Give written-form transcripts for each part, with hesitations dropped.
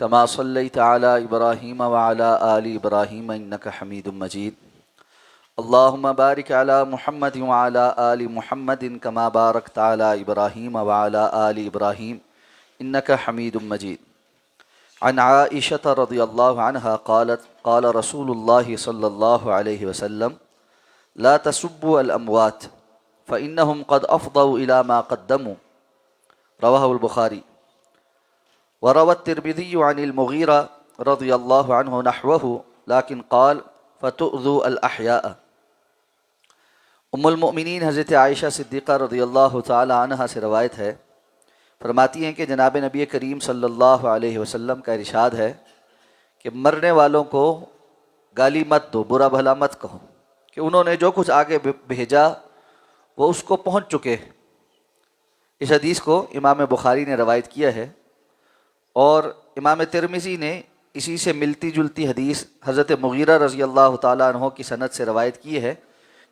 كما صليت على إبراهيم وعلى آل إبراهيم إنك حميد مجيد. اللهم بارك على محمد وعلى آل محمد كما باركت على إبراهيم وعلى آل إبراهيم إنك حميد مجيد. عن عائشة رضي الله عنها قالت قال رسول الله صلى الله عليه وسلم لا تسبوا الأموات فإنهم قد أفضوا إلى ما قدموا. رواه البخاري. وروى الترمذي عن المغيرة رضي الله عنه نحوه لكن قال فتؤذوا الأحياء. ام المؤمنین حضرت عائشہ صدیقہ رضی اللہ تعالی عنہا سے روایت ہے، فرماتی ہیں کہ جناب نبی کریم صلی اللہ علیہ وسلم کا ارشاد ہے کہ مرنے والوں کو گالی مت دو، برا بھلا مت کہو، کہ انہوں نے جو کچھ آگے بھیجا وہ اس کو پہنچ چکے۔ اس حدیث کو امام بخاری نے روایت کیا ہے، اور امام ترمذی نے اسی سے ملتی جلتی حدیث حضرت مغیرہ رضی اللہ تعالیٰ عنہ کی سند سے روایت کی ہے،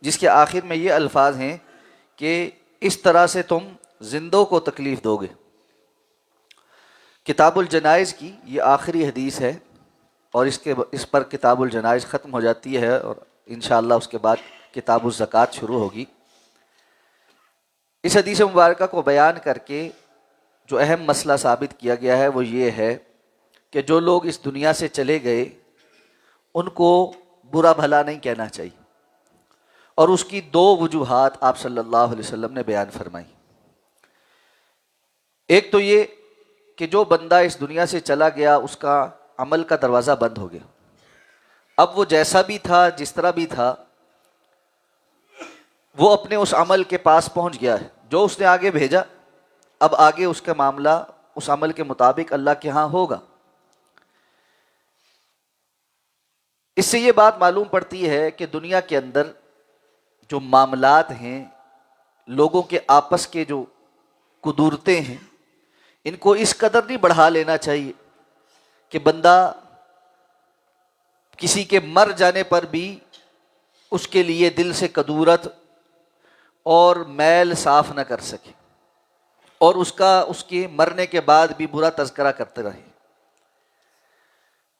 جس کے آخر میں یہ الفاظ ہیں کہ اس طرح سے تم زندوں کو تکلیف دو گے۔ کتاب الجنائز کی یہ آخری حدیث ہے، اور اس پر کتاب الجنائز ختم ہو جاتی ہے، اور انشاءاللہ اس کے بعد کتاب الزکوٰۃ شروع ہوگی۔ اس حدیث مبارکہ کو بیان کر کے جو اہم مسئلہ ثابت کیا گیا ہے وہ یہ ہے کہ جو لوگ اس دنیا سے چلے گئے ان کو برا بھلا نہیں کہنا چاہیے، اور اس کی دو وجوہات آپ صلی اللہ علیہ وسلم نے بیان فرمائی۔ ایک تو یہ کہ جو بندہ اس دنیا سے چلا گیا اس کا عمل کا دروازہ بند ہو گیا، اب وہ جیسا بھی تھا، جس طرح بھی تھا، وہ اپنے اس عمل کے پاس پہنچ گیا ہے جو اس نے آگے بھیجا، اب آگے اس کا معاملہ اس عمل کے مطابق اللہ کے ہاں ہوگا۔ اس سے یہ بات معلوم پڑتی ہے کہ دنیا کے اندر جو معاملات ہیں، لوگوں کے آپس کے جو قدورتیں ہیں، ان کو اس قدر نہیں بڑھا لینا چاہیے کہ بندہ کسی کے مر جانے پر بھی اس کے لیے دل سے کدورت اور میل صاف نہ کر سکے، اور اس کے مرنے کے بعد بھی برا تذکرہ کرتے رہے۔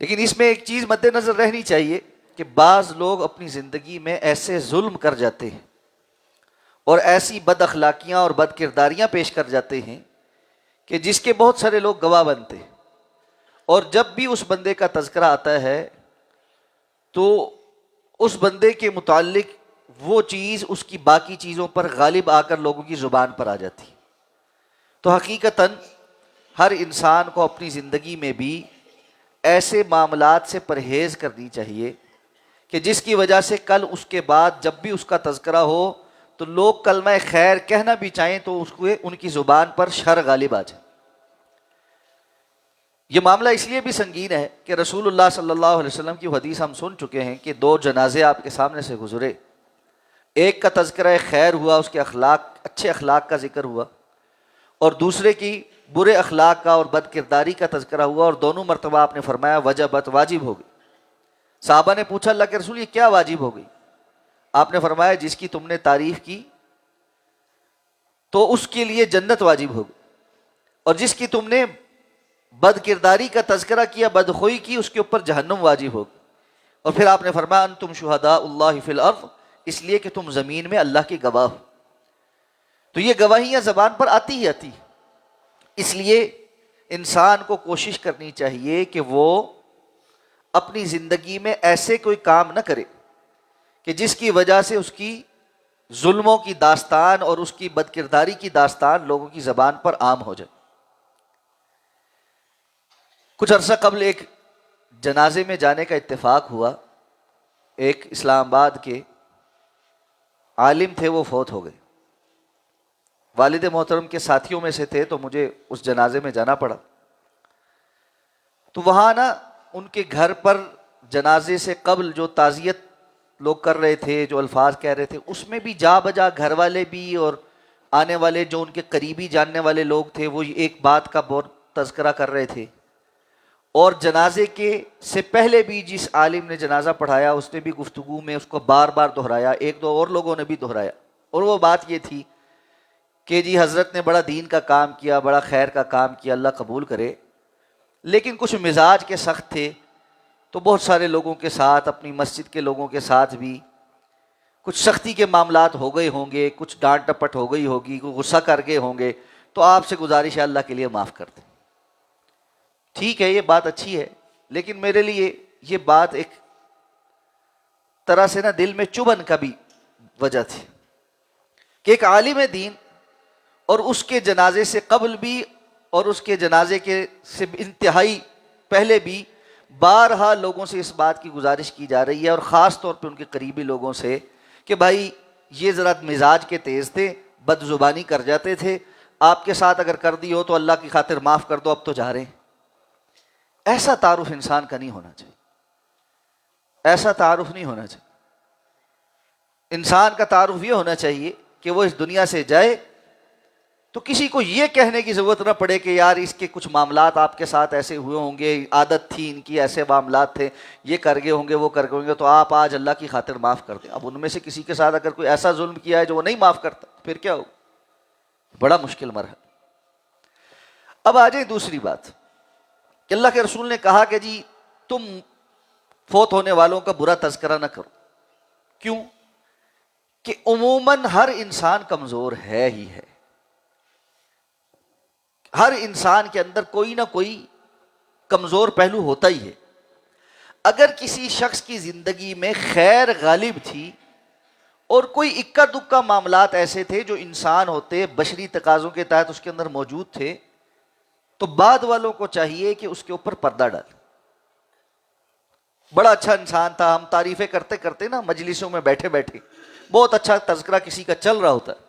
لیکن اس میں ایک چیز مد نظر رہنی چاہیے کہ بعض لوگ اپنی زندگی میں ایسے ظلم کر جاتے ہیں اور ایسی بد اخلاقیاں اور بد کرداریاں پیش کر جاتے ہیں کہ جس کے بہت سارے لوگ گواہ بنتے ہیں، اور جب بھی اس بندے کا تذکرہ آتا ہے تو اس بندے کے متعلق وہ چیز اس کی باقی چیزوں پر غالب آ کر لوگوں کی زبان پر آ جاتی۔ تو حقیقتاً ہر انسان کو اپنی زندگی میں بھی ایسے معاملات سے پرہیز کرنی چاہیے کہ جس کی وجہ سے کل اس کے بعد جب بھی اس کا تذکرہ ہو تو لوگ کلمہ خیر کہنا بھی چاہیں تو اس کو ان کی زبان پر شر غالب آ جائے۔ یہ معاملہ اس لیے بھی سنگین ہے کہ رسول اللہ صلی اللہ علیہ وسلم کی حدیث ہم سن چکے ہیں کہ دو جنازے آپ کے سامنے سے گزرے، ایک کا تذکرہ خیر ہوا، اس کے اخلاق، اچھے اخلاق کا ذکر ہوا، اور دوسرے کی برے اخلاق کا اور بد کرداری کا تذکرہ ہوا، اور دونوں مرتبہ آپ نے فرمایا وجبت، واجب ہو گئی۔ صحابہ نے پوچھا اللہ کے رسول یہ کیا واجب ہو گئی؟ آپ نے فرمایا جس کی تم نے تعریف کی تو اس کے لیے جنت واجب ہو گئی، اور جس کی تم نے بد کرداری کا تذکرہ کیا، بدخوئی کی، اس کے اوپر جہنم واجب ہو گئی۔ اور پھر آپ نے فرمایا انتم شہداء اللہ فی الارض، اس لیے کہ تم زمین میں اللہ کے گواہ ہو۔ تو یہ گواہیاں زبان پر آتی ہی آتی، اس لیے انسان کو کوشش کرنی چاہیے کہ وہ اپنی زندگی میں ایسے کوئی کام نہ کرے کہ جس کی وجہ سے اس کی ظلموں کی داستان اور اس کی بد کرداری کی داستان لوگوں کی زبان پر عام ہو جائے۔ کچھ عرصہ قبل ایک جنازے میں جانے کا اتفاق ہوا، ایک اسلام آباد کے عالم تھے، وہ فوت ہو گئے، والد محترم کے ساتھیوں میں سے تھے، تو مجھے اس جنازے میں جانا پڑا۔ تو وہاں ان کے گھر پر جنازے سے قبل جو تعزیت لوگ کر رہے تھے، جو الفاظ کہہ رہے تھے، اس میں بھی جا بجا گھر والے بھی اور آنے والے جو ان کے قریبی جاننے والے لوگ تھے وہ ایک بات کا بہت تذکرہ کر رہے تھے، اور جنازے کے سے پہلے بھی جس عالم نے جنازہ پڑھایا اس نے بھی گفتگو میں اس کو بار بار دہرایا، ایک دو اور لوگوں نے بھی دہرایا، اور وہ بات یہ تھی کہ جی حضرت نے بڑا دین کا کام کیا، بڑا خیر کا کام کیا، اللہ قبول کرے، لیکن کچھ مزاج کے سخت تھے، تو بہت سارے لوگوں کے ساتھ، اپنی مسجد کے لوگوں کے ساتھ بھی کچھ سختی کے معاملات ہو گئے ہوں گے، کچھ ڈانٹ ڈپٹ ہو گئی ہوگی، کوئی غصہ کر گئے ہوں گے، تو آپ سے گزارش ہے اللہ کے لیے معاف کر دیں۔ ٹھیک ہے، یہ بات اچھی ہے، لیکن میرے لیے یہ بات ایک طرح سے نا دل میں چبھن کا بھی وجہ تھی کہ ایک عالم دین اور اس کے جنازے سے قبل بھی اور اس کے جنازے کے سے انتہائی پہلے بھی بارہا لوگوں سے اس بات کی گزارش کی جا رہی ہے، اور خاص طور پہ ان کے قریبی لوگوں سے، کہ بھائی یہ ذرا مزاج کے تیز تھے، بد زبانی کر جاتے تھے، آپ کے ساتھ اگر کر دی ہو تو اللہ کی خاطر معاف کر دو، اب تو جا رہے ہیں۔ ایسا تعارف انسان کا نہیں ہونا چاہیے، ایسا تعارف نہیں ہونا چاہیے۔ انسان کا تعارف یہ ہونا چاہیے کہ وہ اس دنیا سے جائے تو کسی کو یہ کہنے کی ضرورت نہ پڑے کہ یار اس کے کچھ معاملات آپ کے ساتھ ایسے ہوئے ہوں گے، عادت تھی ان کی، ایسے معاملات تھے، یہ کر گئے ہوں گے، وہ کر گئے ہوں گے، تو آپ آج اللہ کی خاطر معاف کر دیں۔ اب ان میں سے کسی کے ساتھ اگر کوئی ایسا ظلم کیا ہے جو وہ نہیں معاف کرتا، پھر کیا ہو؟ بڑا مشکل مرحلہ۔ اب آ جائیں دوسری بات کہ اللہ کے رسول نے کہا کہ جی تم فوت ہونے والوں کا برا تذکرہ نہ کرو۔ کیوں؟ کہ عموماً ہر انسان کمزور ہے ہی ہے، ہر انسان کے اندر کوئی نہ کوئی کمزور پہلو ہوتا ہی ہے۔ اگر کسی شخص کی زندگی میں خیر غالب تھی اور کوئی اکا دکا معاملات ایسے تھے جو انسان ہوتے بشری تقاضوں کے تحت اس کے اندر موجود تھے، تو بعد والوں کو چاہیے کہ اس کے اوپر پردہ ڈالیں۔ بڑا اچھا انسان تھا، ہم تعریفیں کرتے کرتے نا مجلسوں میں بیٹھے بیٹھے بہت اچھا تذکرہ کسی کا چل رہا ہوتا ہے،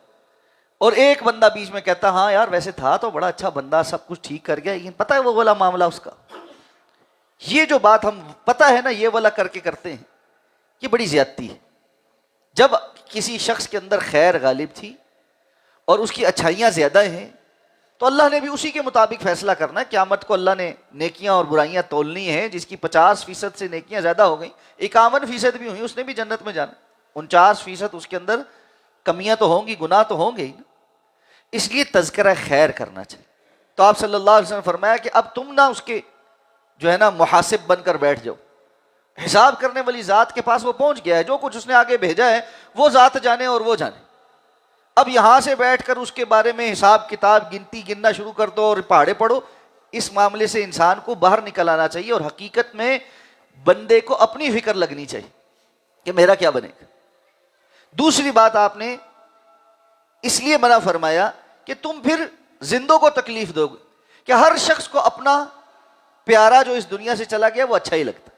اور ایک بندہ بیچ میں کہتا ہاں یار ویسے تھا تو بڑا اچھا بندہ، سب کچھ ٹھیک کر گیا، لیکن پتہ ہے وہ والا معاملہ اس کا، یہ جو بات ہم پتہ ہے نا یہ والا کر کے کرتے ہیں، یہ بڑی زیادتی ہے۔ جب کسی شخص کے اندر خیر غالب تھی اور اس کی اچھائیاں زیادہ ہیں تو اللہ نے بھی اسی کے مطابق فیصلہ کرنا ہے۔ قیامت کو اللہ نے نیکیاں اور برائیاں تولنی ہیں، جس کی 50% سے نیکیاں زیادہ ہو گئیں، 51% بھی ہوئی، اس نے بھی جنت میں جانا، 49% اس کے اندر کمیاں تو ہوں گی، گناہ تو ہوں گے ہی نا۔ اس لیے تذکرہ خیر کرنا چاہیے۔ تو آپ صلی اللہ علیہ وسلم نے فرمایا کہ اب تم نہ اس کے جو ہے نا محاسب بن کر بیٹھ جاؤ، حساب کرنے والی ذات کے پاس وہ پہنچ گیا ہے، جو کچھ اس نے آگے بھیجا ہے وہ ذات جانے اور وہ جانے۔ اب یہاں سے بیٹھ کر اس کے بارے میں حساب کتاب گننا شروع کر دو اور پہاڑے پڑھو، اس معاملے سے انسان کو باہر نکل آنا چاہیے، اور حقیقت میں بندے کو اپنی فکر لگنی چاہیے کہ میرا کیا بنے گا۔ دوسری بات آپ نے اس لیے منع فرمایا کہ تم پھر زندوں کو تکلیف دو گے، کہ ہر شخص کو اپنا پیارا جو اس دنیا سے چلا گیا وہ اچھا ہی لگتا،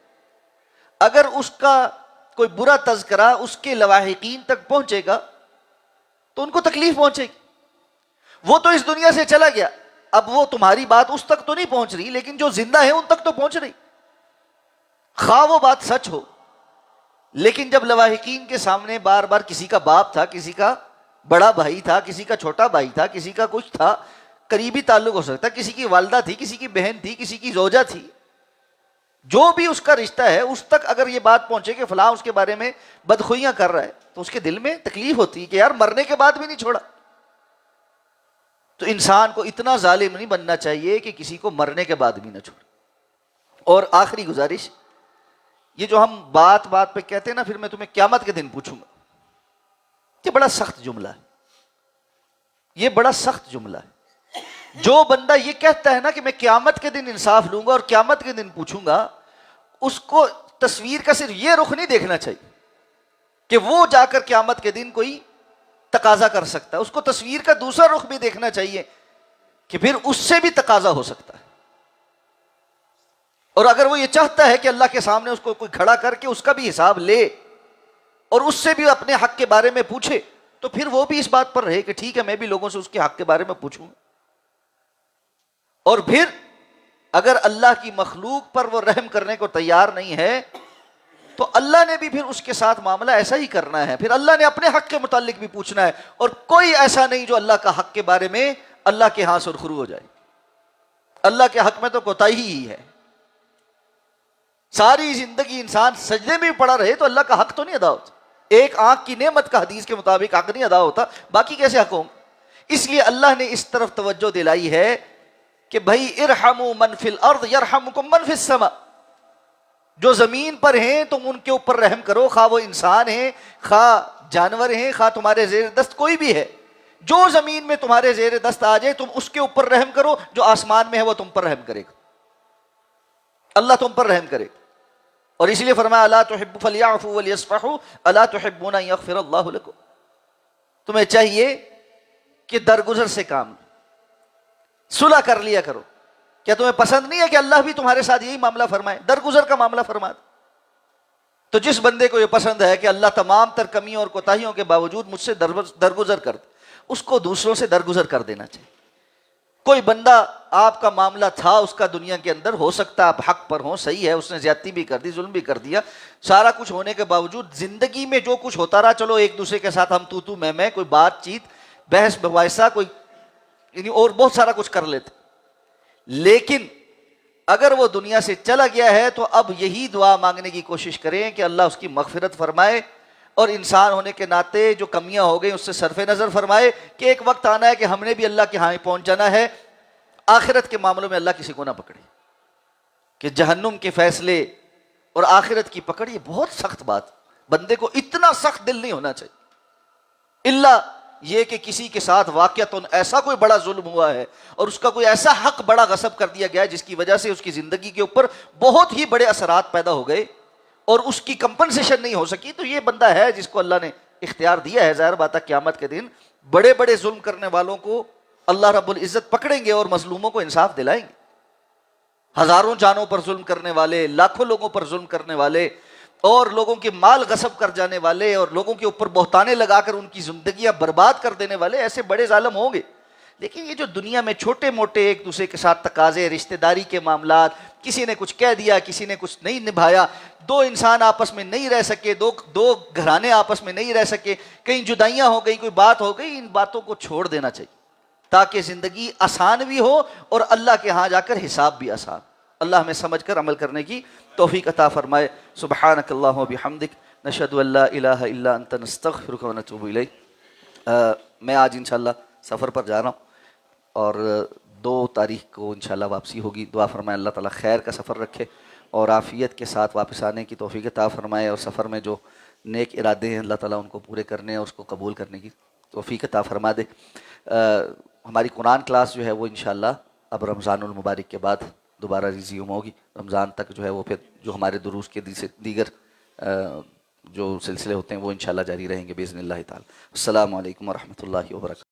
اگر اس کا کوئی برا تذکرہ اس کے لواحقین تک پہنچے گا تو ان کو تکلیف پہنچے گی۔ وہ تو اس دنیا سے چلا گیا، اب وہ تمہاری بات اس تک تو نہیں پہنچ رہی، لیکن جو زندہ ہیں ان تک تو پہنچ رہی، خواہ وہ بات سچ ہو۔ لیکن جب لواحقین کے سامنے بار بار کسی کا باپ تھا، کسی کا بڑا بھائی تھا، کسی کا چھوٹا بھائی تھا، کسی کا کچھ تھا، قریبی تعلق ہو سکتا، کسی کی والدہ تھی، کسی کی بہن تھی، کسی کی زوجہ تھی، جو بھی اس کا رشتہ ہے اس تک اگر یہ بات پہنچے کہ فلاں اس کے بارے میں بدخوئیاں کر رہا ہے، تو اس کے دل میں تکلیف ہوتی ہے کہ یار مرنے کے بعد بھی نہیں چھوڑا۔ تو انسان کو اتنا ظالم نہیں بننا چاہیے کہ کسی کو مرنے کے بعد بھی نہ چھوڑے۔ اور آخری گزارش، یہ جو ہم بات بات پہ کہتے ہیں نا پھر میں تمہیں قیامت کے دن پوچھوں گا، یہ بڑا سخت جملہ ہے، یہ بڑا سخت جملہ ہے۔ جو بندہ یہ کہتا ہے نا کہ میں قیامت کے دن انصاف لوں گا اور قیامت کے دن پوچھوں گا، اس کو تصویر کا صرف یہ رخ نہیں دیکھنا چاہیے کہ وہ جا کر قیامت کے دن کوئی تقاضا کر سکتا ہے، اس کو تصویر کا دوسرا رخ بھی دیکھنا چاہیے کہ پھر اس سے بھی تقاضا ہو سکتا ہے۔ اور اگر وہ یہ چاہتا ہے کہ اللہ کے سامنے اس کو کوئی کھڑا کر کے اس کا بھی حساب لے اور اس سے بھی اپنے حق کے بارے میں پوچھے، تو پھر وہ بھی اس بات پر رہے کہ ٹھیک ہے میں بھی لوگوں سے اس کے حق کے بارے میں پوچھوں گا۔ اور پھر اگر اللہ کی مخلوق پر وہ رحم کرنے کو تیار نہیں ہے تو اللہ نے بھی پھر اس کے ساتھ معاملہ ایسا ہی کرنا ہے، پھر اللہ نے اپنے حق کے متعلق بھی پوچھنا ہے، اور کوئی ایسا نہیں جو اللہ کا حق کے بارے میں اللہ کے ہاں سرخرو ہو جائے۔ اللہ کے حق میں تو کوتاہی ہی ہے، ساری زندگی انسان سجدے میں بھی پڑا رہے تو اللہ کا حق تو نہیں ادا ہوتا، ایک آنکھ کی نعمت کا حدیث کے مطابق حق نہیں ادا ہوتا، باقی کیسے حق ہوں؟ اس لیے اللہ نے اس طرف توجہ دلائی ہے کہ بھائی ارحموا من فی الارض یرحمکم من فی السماء، جو زمین پر ہیں تم ان کے اوپر رحم کرو، خواہ وہ انسان ہیں، خواہ جانور ہیں، خواہ تمہارے زیر دست کوئی بھی ہے، جو زمین میں تمہارے زیر دست آ جائے تم اس کے اوپر رحم کرو، جو آسمان میں ہے وہ تم پر رحم کرے گا، اللہ تم پر رحم کرے گا۔ اور اس لیے فرمایا الا تحب فلیعفوا ولیصفحوا الا تحبون ان یغفر اللہ لکم، تمہیں چاہیے کہ درگزر سے کام لو، صلح کر لیا کرو۔ کیا تمہیں پسند نہیں ہے کہ اللہ بھی تمہارے ساتھ یہی معاملہ فرمائے، درگزر کا معاملہ فرما دے؟ تو جس بندے کو یہ پسند ہے کہ اللہ تمام تر کمیوں اور کوتاہیوں کے باوجود مجھ سے درگزر کر دے، اس کو دوسروں سے درگزر کر دینا چاہیے۔ کوئی بندہ آپ کا معاملہ تھا اس کا دنیا کے اندر، ہو سکتا آپ حق پر ہوں، صحیح ہے، اس نے زیادتی بھی کر دی، ظلم بھی کر دیا، سارا کچھ ہونے کے باوجود زندگی میں جو کچھ ہوتا رہا، چلو ایک دوسرے کے ساتھ ہم تو میں کوئی بات چیت، بحث مباحثہ، کوئی یعنی اور بہت سارا کچھ کر لیتے، لیکن اگر وہ دنیا سے چلا گیا ہے تو اب یہی دعا مانگنے کی کوشش کریں کہ اللہ اس کی مغفرت فرمائے، اور انسان ہونے کے ناطے جو کمیاں ہو گئی اس سے صرف نظر فرمائے کہ ایک وقت آنا ہے کہ ہم نے بھی اللہ کے ہاں پہنچ جانا ہے۔ آخرت کے معاملوں میں اللہ کسی کو نہ پکڑے، کہ جہنم کے فیصلے اور آخرت کی پکڑ، یہ بہت سخت بات، بندے کو اتنا سخت دل نہیں ہونا چاہیے، الا یہ کہ کسی کے ساتھ واقعتاً ایسا کوئی بڑا ظلم ہوا ہے اور اس کا کوئی ایسا حق بڑا غصب کر دیا گیا ہے جس کی وجہ سے اس کی زندگی کے اوپر بہت ہی بڑے اثرات پیدا ہو گئے اور اس کی کمپنسیشن نہیں ہو سکی، تو یہ بندہ ہے جس کو اللہ نے اختیار دیا ہے۔ ظاہر بات ہے قیامت کے دن بڑے بڑے ظلم کرنے والوں کو اللہ رب العزت پکڑیں گے اور مظلوموں کو انصاف دلائیں گے۔ ہزاروں جانوں پر ظلم کرنے والے، لاکھوں لوگوں پر ظلم کرنے والے اور لوگوں کے مال غصب کر جانے والے اور لوگوں کے اوپر بہتانے لگا کر ان کی زندگیاں برباد کر دینے والے ایسے بڑے ظالم ہوں گے، لیکن یہ جو دنیا میں چھوٹے موٹے ایک دوسرے کے ساتھ تقاضے، رشتہ داری کے معاملات، کسی نے کچھ کہہ دیا، کسی نے کچھ نہیں نبھایا، دو انسان آپس میں نہیں رہ سکے، دو گھرانے آپس میں نہیں رہ سکے، کہیں جدائیاں ہو گئی، کوئی بات ہو گئی، ان باتوں کو چھوڑ دینا چاہیے تاکہ زندگی آسان بھی ہو اور اللہ کے ہاں جا کر حساب بھی آسان۔ اللہ ہمیں سمجھ کر عمل کرنے کی توفیق عطا فرمائے۔ سبحانک اللہم و بحمدک، نشہد ان لا الہ الا انت، نستغفرک و نتوب الیک۔ میں آج انشاءاللہ سفر پر جا رہا ہوں اور 2 تاریخ کو انشاءاللہ واپسی ہوگی۔ دعا فرمائے اللہ تعالیٰ خیر کا سفر رکھے اور عافیت کے ساتھ واپس آنے کی توفیق عطا فرمائے، اور سفر میں جو نیک ارادے ہیں اللہ تعالیٰ ان کو پورے کرنے اور اس کو قبول کرنے کی توفیق عطا فرما دے۔ ہماری قرآن کلاس جو ہے وہ انشاءاللہ اب رمضان المبارک کے بعد دوبارہ ریزیوم ہوگی، رمضان تک جو ہے وہ پھر جو ہمارے دروس کے دیگر جو سلسلے ہوتے ہیں وہ انشاءاللہ جاری رہیں گے باذن اللہ تعالی۔ السلام علیکم ورحمۃ اللہ وبرکاتہ۔